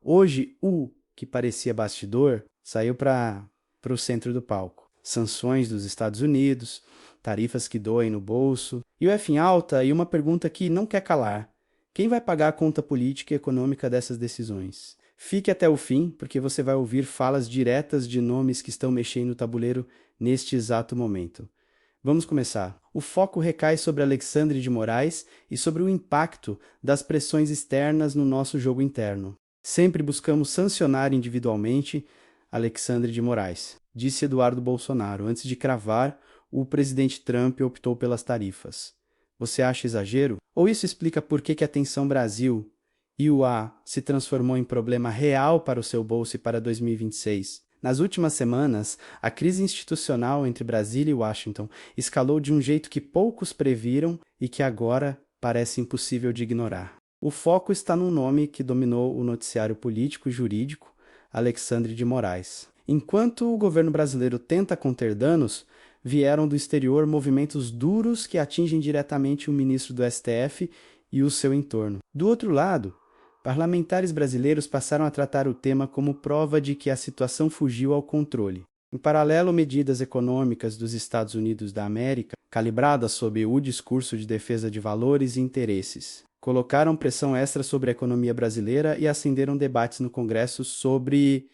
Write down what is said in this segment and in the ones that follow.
Hoje, o que parecia bastidor saiu para o centro do palco. Sanções dos Estados Unidos, tarifas que doem no bolso, e o F em alta e uma pergunta que não quer calar. Quem vai pagar a conta política e econômica dessas decisões? Fique até o fim, porque você vai ouvir falas diretas de nomes que estão mexendo no tabuleiro neste exato momento. Vamos começar. O foco recai sobre Alexandre de Moraes e sobre o impacto das pressões externas no nosso jogo interno. Sempre buscamos sancionar individualmente Alexandre de Moraes, disse Eduardo Bolsonaro. Antes de cravar, o presidente Trump optou pelas tarifas. Você acha exagero? Ou isso explica por que a tensão Brasil e o A se transformou em problema real para o seu bolso e para 2026? Nas últimas semanas, a crise institucional entre Brasília e Washington escalou de um jeito que poucos previram e que agora parece impossível de ignorar. O foco está num nome que dominou o noticiário político e jurídico, Alexandre de Moraes. Enquanto o governo brasileiro tenta conter danos, vieram do exterior movimentos duros que atingem diretamente o ministro do STF e o seu entorno. Do outro lado, parlamentares brasileiros passaram a tratar o tema como prova de que a situação fugiu ao controle. Em paralelo, medidas econômicas dos Estados Unidos da América, calibradas sob o discurso de defesa de valores e interesses, colocaram pressão extra sobre a economia brasileira e acenderam debates no Congresso sobre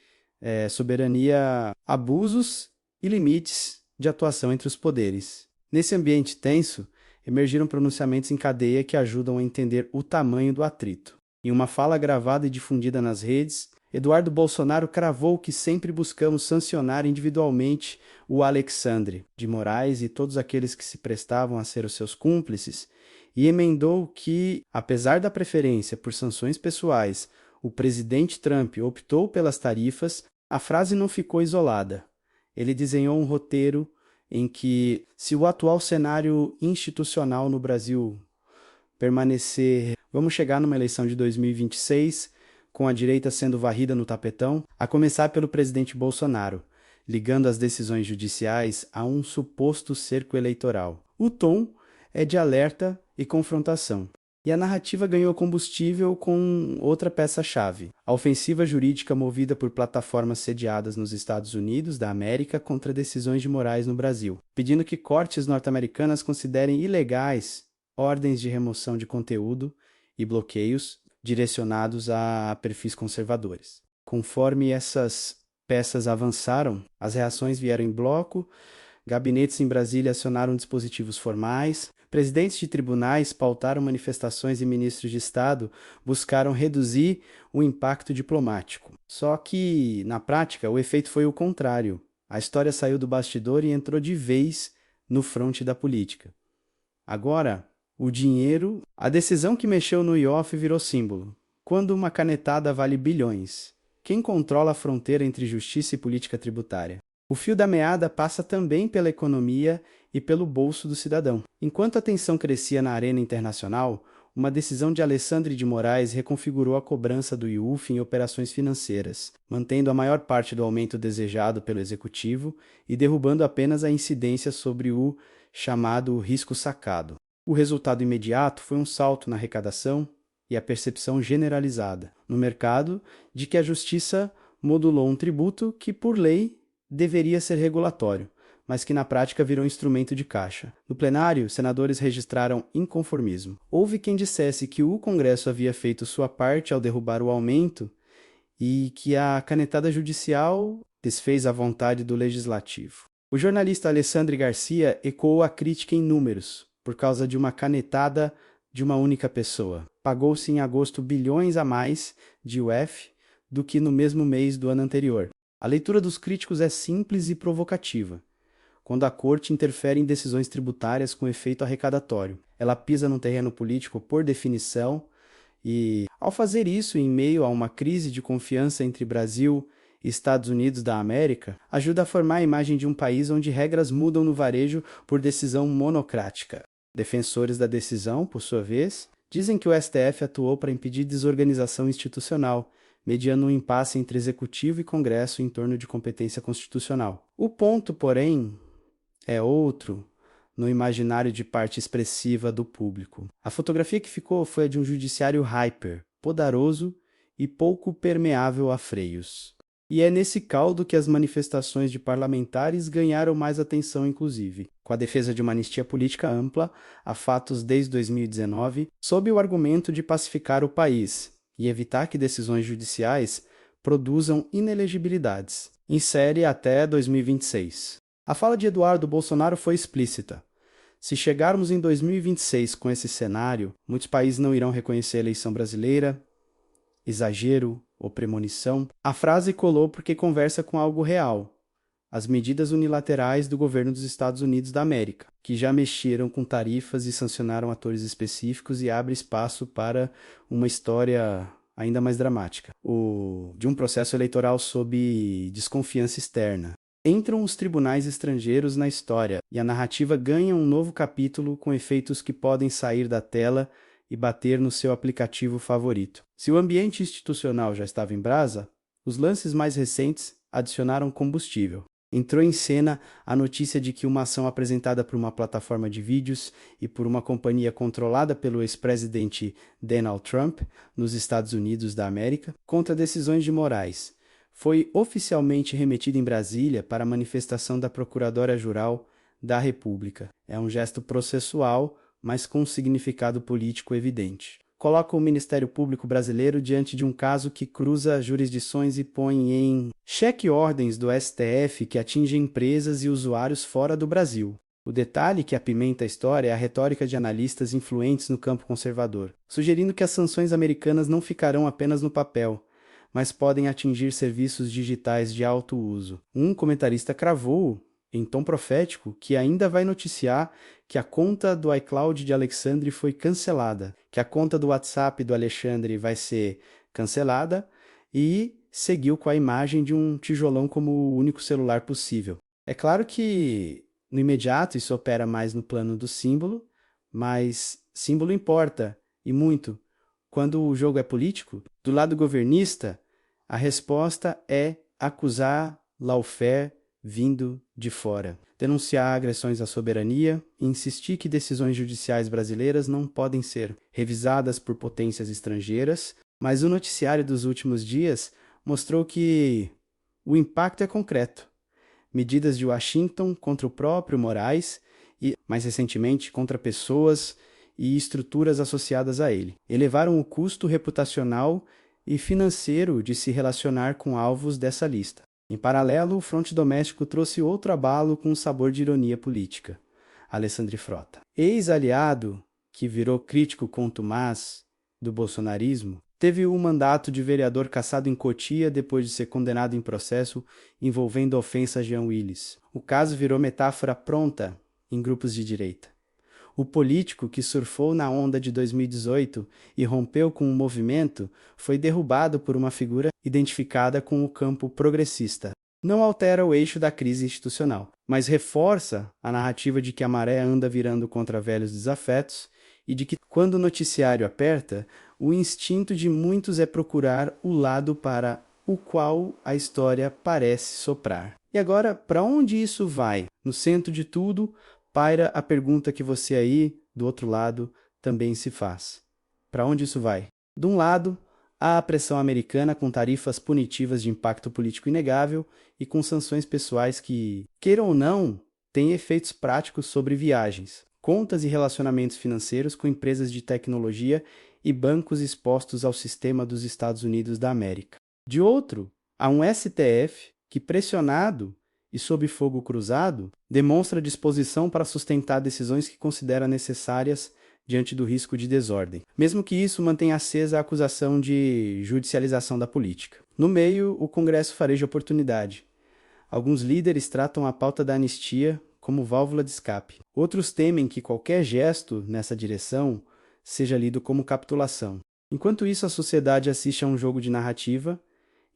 soberania, abusos e limites de atuação entre os poderes. Nesse ambiente tenso, emergiram pronunciamentos em cadeia que ajudam a entender o tamanho do atrito. Em uma fala gravada e difundida nas redes, Eduardo Bolsonaro cravou que sempre buscamos sancionar individualmente o Alexandre de Moraes e todos aqueles que se prestavam a ser os seus cúmplices, e emendou que, apesar da preferência por sanções pessoais, o presidente Trump optou pelas tarifas. A frase não ficou isolada. Ele desenhou um roteiro em que, se o atual cenário institucional no Brasil permanecer, vamos chegar numa eleição de 2026, com a direita sendo varrida no tapetão, a começar pelo presidente Bolsonaro, ligando as decisões judiciais a um suposto cerco eleitoral. O tom é de alerta e confrontação. E a narrativa ganhou combustível com outra peça-chave, a ofensiva jurídica movida por plataformas sediadas nos Estados Unidos da América contra decisões de Moraes no Brasil, pedindo que cortes norte-americanas considerem ilegais ordens de remoção de conteúdo e bloqueios direcionados a perfis conservadores. Conforme essas peças avançaram, as reações vieram em bloco, gabinetes em Brasília acionaram dispositivos formais, presidentes de tribunais pautaram manifestações e ministros de Estado buscaram reduzir o impacto diplomático. Só que, na prática, o efeito foi o contrário. A história saiu do bastidor e entrou de vez no fronte da política. Agora, o dinheiro, a decisão que mexeu no IOF virou símbolo. Quando uma canetada vale bilhões, quem controla a fronteira entre justiça e política tributária? O fio da meada passa também pela economia e pelo bolso do cidadão. Enquanto a tensão crescia na arena internacional, uma decisão de Alexandre de Moraes reconfigurou a cobrança do IUF em operações financeiras, mantendo a maior parte do aumento desejado pelo executivo e derrubando apenas a incidência sobre o chamado risco sacado. O resultado imediato foi um salto na arrecadação e a percepção generalizada no mercado de que a justiça modulou um tributo que, por lei, deveria ser regulatório, mas que na prática virou instrumento de caixa. No plenário, senadores registraram inconformismo. Houve quem dissesse que o Congresso havia feito sua parte ao derrubar o aumento e que a canetada judicial desfez a vontade do legislativo. O jornalista Alessandro Garcia ecoou a crítica em números, por causa de uma canetada de uma única pessoa. Pagou-se em agosto bilhões a mais de UF do que no mesmo mês do ano anterior. A leitura dos críticos é simples e provocativa. Quando a corte interfere em decisões tributárias com efeito arrecadatório, ela pisa no terreno político por definição e, ao fazer isso em meio a uma crise de confiança entre Brasil e Estados Unidos da América, ajuda a formar a imagem de um país onde regras mudam no varejo por decisão monocrática. Defensores da decisão, por sua vez, dizem que o STF atuou para impedir desorganização institucional, mediando um impasse entre Executivo e Congresso em torno de competência constitucional. O ponto, porém, é outro no imaginário de parte expressiva do público. A fotografia que ficou foi a de um judiciário hyper, poderoso e pouco permeável a freios. E é nesse caldo que as manifestações de parlamentares ganharam mais atenção, inclusive, com a defesa de uma anistia política ampla a fatos desde 2019, sob o argumento de pacificar o país e evitar que decisões judiciais produzam inelegibilidades. Insere até 2026. A fala de Eduardo Bolsonaro foi explícita. Se chegarmos em 2026 com esse cenário, muitos países não irão reconhecer a eleição brasileira. Exagero ou premonição? A frase colou porque conversa com algo real. As medidas unilaterais do governo dos Estados Unidos da América, que já mexeram com tarifas e sancionaram atores específicos e abre espaço para uma história ainda mais dramática, de um processo eleitoral sob desconfiança externa. Entram os tribunais estrangeiros na história e a narrativa ganha um novo capítulo com efeitos que podem sair da tela e bater no seu aplicativo favorito. Se o ambiente institucional já estava em brasa, os lances mais recentes adicionaram combustível. Entrou em cena a notícia de que uma ação apresentada por uma plataforma de vídeos e por uma companhia controlada pelo ex-presidente Donald Trump, nos Estados Unidos da América, contra decisões de Moraes, foi oficialmente remetida em Brasília para a manifestação da Procuradora-Geral da República. É um gesto processual, mas com um significado político evidente. Coloca o Ministério Público brasileiro diante de um caso que cruza jurisdições e põe em xeque ordens do STF que atingem empresas e usuários fora do Brasil. O detalhe que apimenta a história é a retórica de analistas influentes no campo conservador, sugerindo que as sanções americanas não ficarão apenas no papel, mas podem atingir serviços digitais de alto uso. Um comentarista cravou, em tom profético, que ainda vai noticiar que a conta do iCloud de Alexandre foi cancelada, que a conta do WhatsApp do Alexandre vai ser cancelada e seguiu com a imagem de um tijolão como o único celular possível. É claro que, no imediato, isso opera mais no plano do símbolo, mas símbolo importa, e muito. Quando o jogo é político, do lado governista, a resposta é acusar lawfare vindo de fora, denunciar agressões à soberania e insistir que decisões judiciais brasileiras não podem ser revisadas por potências estrangeiras, mas o noticiário dos últimos dias mostrou que o impacto é concreto. Medidas de Washington contra o próprio Moraes e, mais recentemente, contra pessoas e estruturas associadas a ele, elevaram o custo reputacional e financeiro de se relacionar com alvos dessa lista. Em paralelo, o fronte doméstico trouxe outro abalo com um sabor de ironia política. Alessandro Frota, ex-aliado que virou crítico contumaz do bolsonarismo, teve o mandato de vereador cassado em Cotia depois de ser condenado em processo envolvendo ofensa a Jean Willis. O caso virou metáfora pronta em grupos de direita. O político que surfou na onda de 2018 e rompeu com o movimento foi derrubado por uma figura identificada com o campo progressista. Não altera o eixo da crise institucional, mas reforça a narrativa de que a maré anda virando contra velhos desafetos e de que, quando o noticiário aperta, o instinto de muitos é procurar o lado para o qual a história parece soprar. E agora, para onde isso vai? No centro de tudo, paira a pergunta que você aí, do outro lado, também se faz. Para onde isso vai? De um lado, há a pressão americana com tarifas punitivas de impacto político inegável e com sanções pessoais que, queiram ou não, têm efeitos práticos sobre viagens, contas e relacionamentos financeiros com empresas de tecnologia e bancos expostos ao sistema dos Estados Unidos da América. De outro, há um STF que, pressionado e sob fogo cruzado, demonstra disposição para sustentar decisões que considera necessárias diante do risco de desordem, mesmo que isso mantenha acesa a acusação de judicialização da política. No meio, o Congresso fareja oportunidade. Alguns líderes tratam a pauta da anistia como válvula de escape. Outros temem que qualquer gesto nessa direção seja lido como capitulação. Enquanto isso, a sociedade assiste a um jogo de narrativa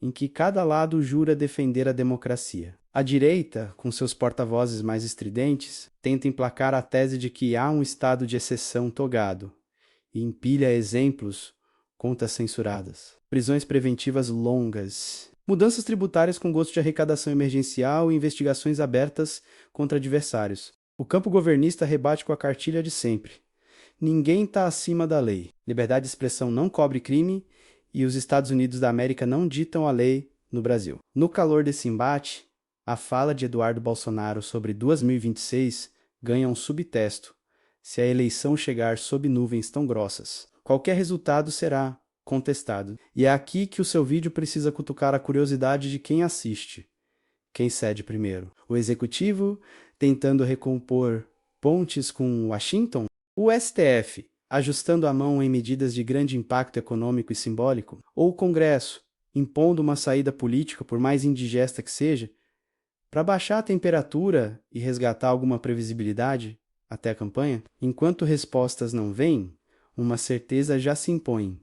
em que cada lado jura defender a democracia. A direita, com seus porta-vozes mais estridentes, tenta emplacar a tese de que há um estado de exceção togado e empilha exemplos, contas censuradas, prisões preventivas longas, mudanças tributárias com gosto de arrecadação emergencial e investigações abertas contra adversários. O campo governista rebate com a cartilha de sempre. Ninguém está acima da lei. Liberdade de expressão não cobre crime e os Estados Unidos da América não ditam a lei no Brasil. No calor desse embate, a fala de Eduardo Bolsonaro sobre 2026 ganha um subtexto: se a eleição chegar sob nuvens tão grossas, qualquer resultado será contestado. E é aqui que o seu vídeo precisa cutucar a curiosidade de quem assiste. Quem cede primeiro? O executivo tentando recompor pontes com Washington? O STF ajustando a mão em medidas de grande impacto econômico e simbólico? Ou o Congresso impondo uma saída política, por mais indigesta que seja, para baixar a temperatura e resgatar alguma previsibilidade até a campanha? Enquanto respostas não vêm, uma certeza já se impõe: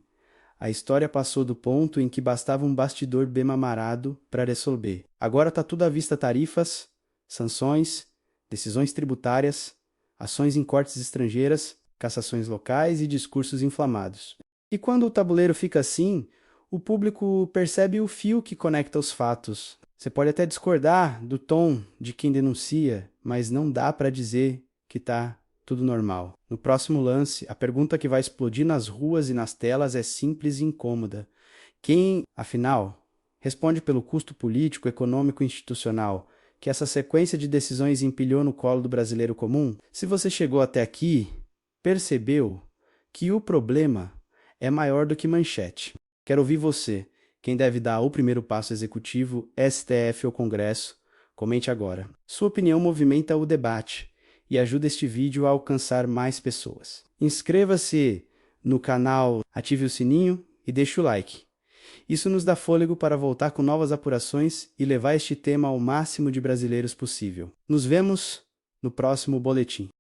a história passou do ponto em que bastava um bastidor bem amarrado para resolver. Agora está tudo à vista: tarifas, sanções, decisões tributárias, ações em cortes estrangeiras, cassações locais e discursos inflamados. E quando o tabuleiro fica assim, o público percebe o fio que conecta os fatos. Você pode até discordar do tom de quem denuncia, mas não dá para dizer que está tudo normal. No próximo lance, a pergunta que vai explodir nas ruas e nas telas é simples e incômoda: quem, afinal, responde pelo custo político, econômico e institucional que essa sequência de decisões empilhou no colo do brasileiro comum? Se você chegou até aqui, percebeu que o problema é maior do que manchete. Quero ouvir você. Quem deve dar o primeiro passo executivo, STF ou Congresso? Comente agora. Sua opinião movimenta o debate e ajuda este vídeo a alcançar mais pessoas. Inscreva-se no canal, ative o sininho e deixe o like. Isso nos dá fôlego para voltar com novas apurações e levar este tema ao máximo de brasileiros possível. Nos vemos no próximo boletim.